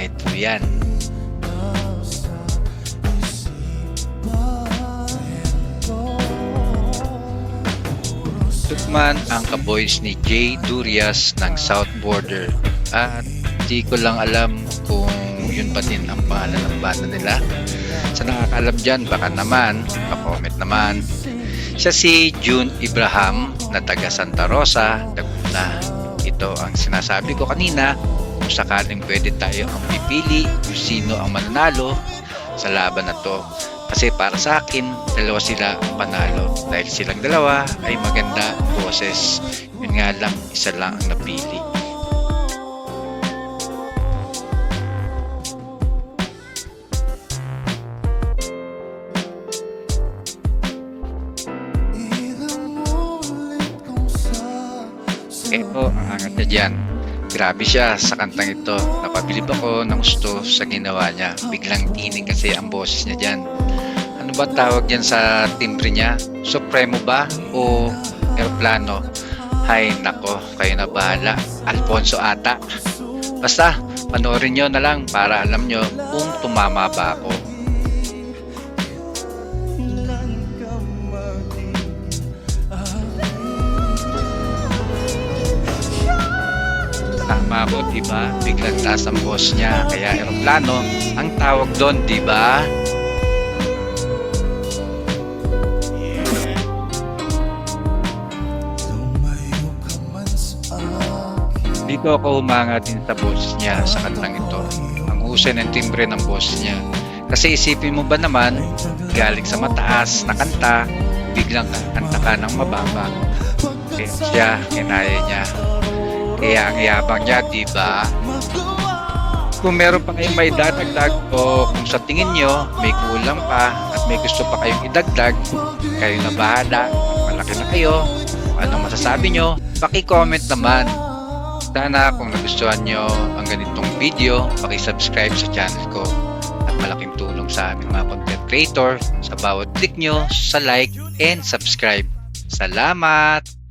kahit po yan. Tukman ang kaboys ni Jay Durias ng South Border at di ko lang alam kung yun pa din ang pangalan ng banda nila. Sa nakakaalam dyan, baka naman pa-comment naman. Siya si June Ibrahim na taga Santa Rosa, Laguna. Ito ang sinasabi ko kanina, kung sakaling pwede tayo ang pipili kung sino ang mananalo sa laban na to. Kasi para sa akin, dalawa sila ang panalo. Dahil silang dalawa ay maganda boses. Yun nga lang, isa lang ang napili. Ito ang angat niya dyan. Grabe siya sa kantang ito. Napabilib ako ng gusto sa ginawa niya. Biglang tinig kasi ang boses niya dyan. Ano ba tawag dyan sa timbre niya? Supremo ba? O aeroplano? Hay nako, kayo na bahala. Alfonso ata. Basta, panoorin nyo na lang para alam nyo kung tumama ba ako. Tama ko, diba? Biglang taas ang boss niya. Kaya aeroplano ang tawag doon, diba? Dito ako humanga din sa boss niya sa kantang ito. Ang husay ng timbre ng boss niya. Kasi isipin mo ba naman, galing sa mataas na kanta, biglang kanta ka ng mababa. Kaya siya, kinaya niya. Kaya ang yabang niya, diba? Kung meron pa kayong may dadagdag o kung sa tingin nyo may kulang pa at may gusto pa kayong idagdag, kayo na bahala. Malaki na kayo. Kung anong masasabi nyo, paki-comment naman. Sana kung nagustuhan nyo ang ganitong video, paki-subscribe sa channel ko. At malaking tulong sa aming mga content creator sa bawat click nyo sa like and subscribe. Salamat!